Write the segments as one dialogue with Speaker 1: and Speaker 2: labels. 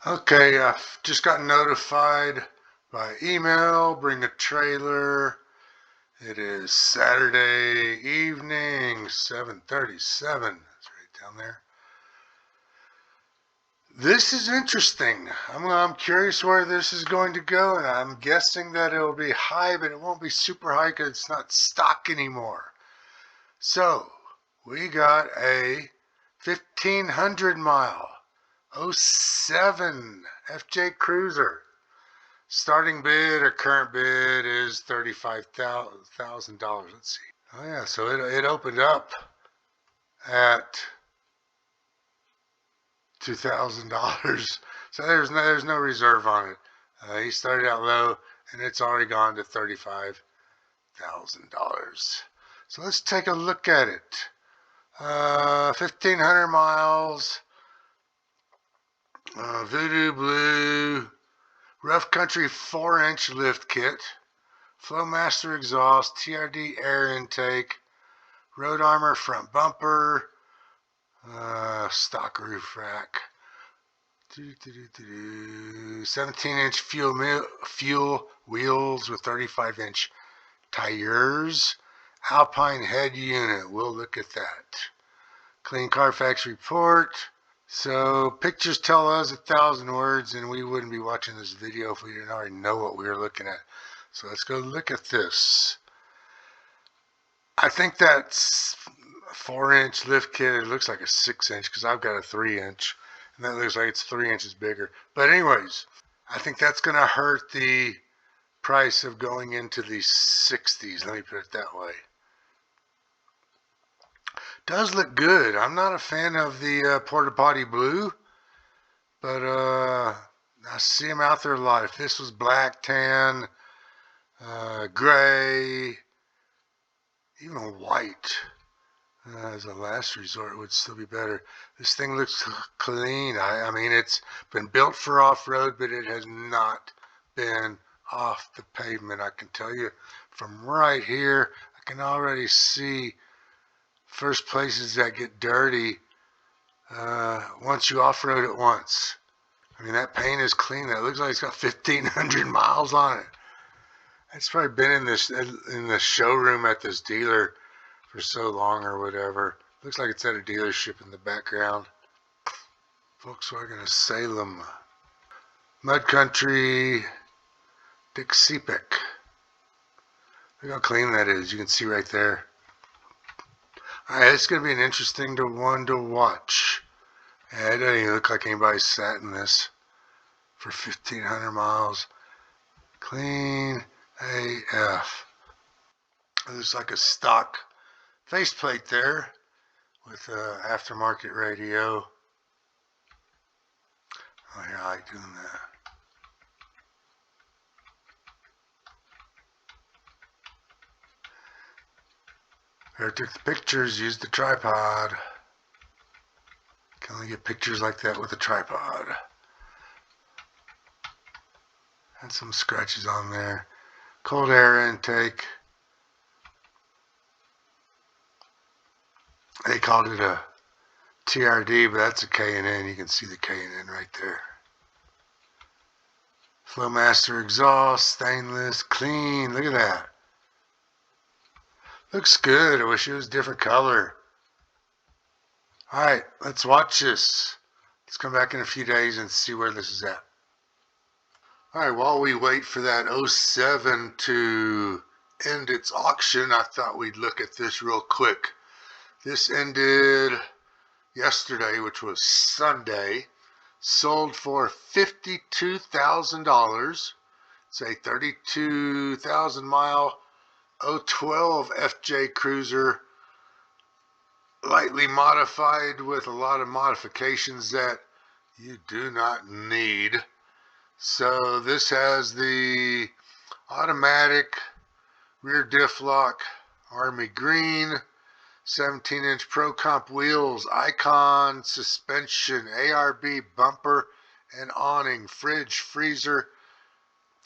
Speaker 1: Okay, I've just got notified by email, bring a trailer. It is Saturday evening, 7:37. It's right down there. This is interesting. I'm curious where this is going to go, and I'm guessing that it'll be high, but it won't be super high because it's not stock anymore. So, we got a 1,500 mile '07 FJ Cruiser. Starting bid or current bid is $35,000. Let's see. Oh yeah, so it opened up at $2,000. So there's no reserve on it. He started out low, and it's already gone to $35,000. So let's take a look at it. 1,500 miles. Voodoo Blue. Rough Country 4-inch lift kit, Flowmaster exhaust, TRD air intake, road armor front bumper, stock roof rack, 17-inch fuel wheels with 35-inch tires, Alpine head unit. We'll look at that. Clean Carfax report. So pictures tell us 1,000 words, and we wouldn't be watching this video if we didn't already know what we were looking at. So let's go look at this. I think that's 4-inch lift kit. It looks like a 6-inch because I've got a 3-inch, and that looks like it's 3 inches bigger. But anyways, I think that's going to hurt the price of going into the 60s. Let me put it that way. Does look good. I'm not a fan of the Porta Potty blue, but I see them out there a lot. If this was black, tan, gray, even white as a last resort would still be better. This thing looks clean. I mean, it's been built for off-road, but it has not been off the pavement. I can tell you from right here, I can already see first places that get dirty once you off-road it once. I mean, that paint is clean. That looks like it's got 1,500 miles on it. It's probably been in the showroom at this dealer for so long or whatever. Looks like it's at a dealership in the background. Volkswagen of Salem. Mud Country Dixiepic. Look how clean that is. You can see right there. Alright, it's going to be an interesting one to watch. It doesn't even look like anybody sat in this for 1,500 miles. Clean AF. There's like a stock faceplate there with aftermarket radio. Oh yeah, I like doing that. There, took the pictures, used the tripod. Can only get pictures like that with a tripod. And some scratches on there. Cold air intake. They called it a TRD, but that's a K&N. You can see the K&N right there. Flowmaster exhaust, stainless, clean. Look at that. Looks good. I wish it was a different color. Alright, let's watch this. Let's come back in a few days and see where this is at. Alright, while we wait for that '07 to end its auction, I thought we'd look at this real quick. This ended yesterday, which was Sunday. Sold for $52,000. It's a 32,000 mile 012 FJ Cruiser, lightly modified with a lot of modifications that you do not need. So this has the automatic rear diff lock, army green, 17-inch Pro Comp wheels, Icon suspension, ARB bumper and awning, fridge, freezer,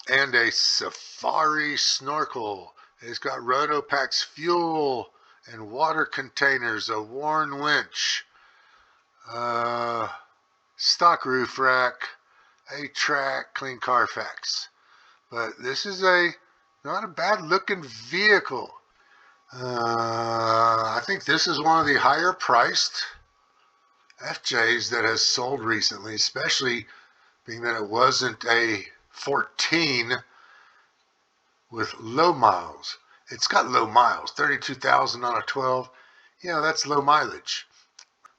Speaker 1: and a Safari snorkel. It's got Rotopax fuel and water containers, a worn winch, stock roof rack, a track clean Carfax. But this is not a bad looking vehicle. I think this is one of the higher priced FJs that has sold recently, especially being that it wasn't a 14 with low miles. It's got low miles, 32,000 on a 12. Yeah, that's low mileage.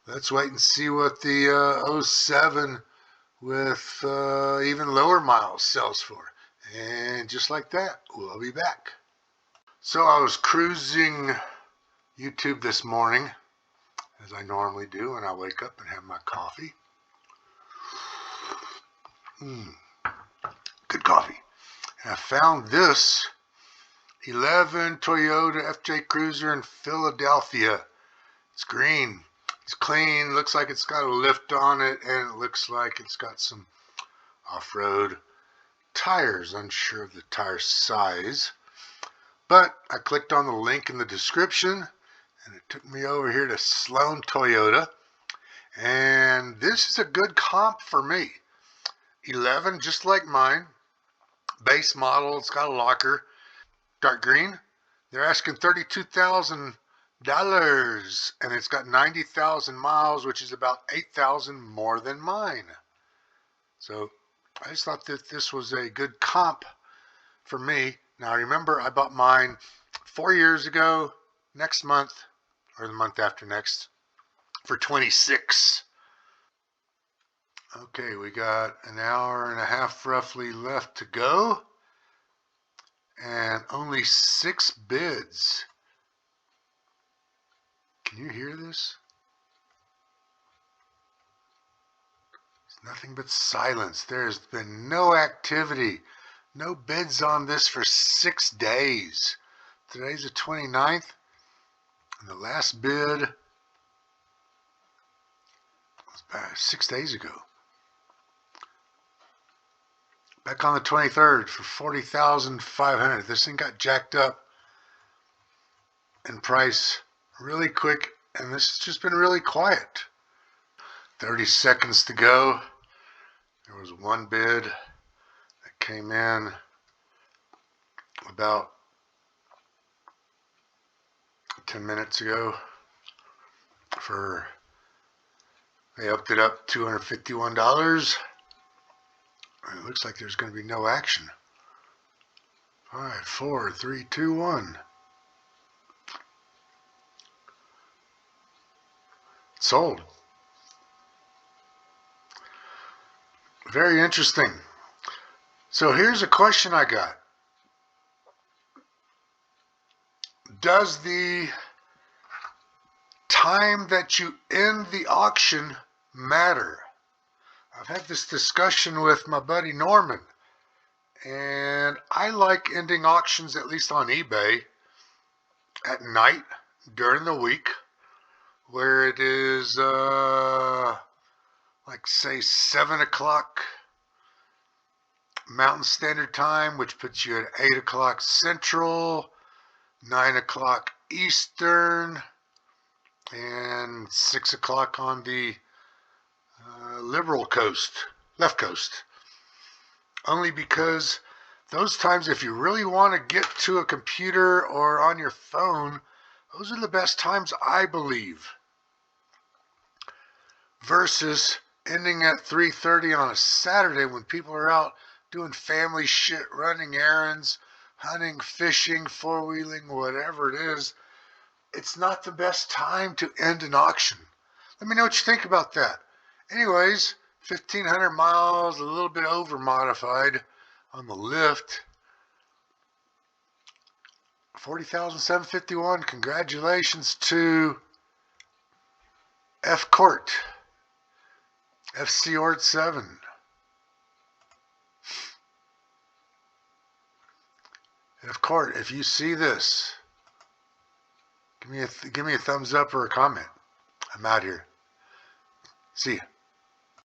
Speaker 1: Let's wait and see what the 07 with even lower miles sells for. And just like that, we'll be back. So I was cruising YouTube this morning, as I normally do when I wake up and have my coffee. Good coffee. And I found this 11 Toyota FJ Cruiser in Philadelphia. It's green. It's clean. Looks like it's got a lift on it, and it looks like it's got some off-road tires. Unsure of the tire size. But I clicked on the link in the description, and it took me over here to Sloan Toyota. And this is a good comp for me. 11, just like mine. Base model. It's got a locker. Dark green. They're asking $32,000, and it's got 90,000 miles, which is about 8,000 more than mine. So I just thought that this was a good comp for me. Now remember, I bought mine 4 years ago, next month, or the month after next, for $26,000. Okay, we got an hour and a half roughly left to go, and only 6 bids. Can you hear this? It's nothing but silence. There's been no activity, no bids on this for 6 days. Today's the 29th, and the last bid was about 6 days ago. Back on the 23rd for $40,500. This thing got jacked up in price really quick, and this has just been really quiet. 30 seconds to go. There was one bid that came in about 10 minutes ago they upped it up $251. It looks like there's going to be no action. 5, 4, 3, 2, 1. Sold. Very interesting. So here's a question I got. Does the time that you end the auction matter? I've had this discussion with my buddy Norman, and I like ending auctions, at least on eBay, at night during the week, where it is like say 7 o'clock Mountain Standard Time, which puts you at 8 o'clock Central, 9 o'clock Eastern, and 6 o'clock on the liberal coast, left coast. Only because those times, if you really want to get to a computer or on your phone, those are the best times, I believe. Versus ending at 3:30 on a Saturday when people are out doing family shit, running errands, hunting, fishing, four-wheeling, whatever it is. It's not the best time to end an auction. Let me know what you think about that. Anyways, 1,500 miles, a little bit over modified on the lift. 40,751. Congratulations to F Court, FC Ort 7. F Court, if you see this, give me a thumbs up or a comment. I'm out here. See ya.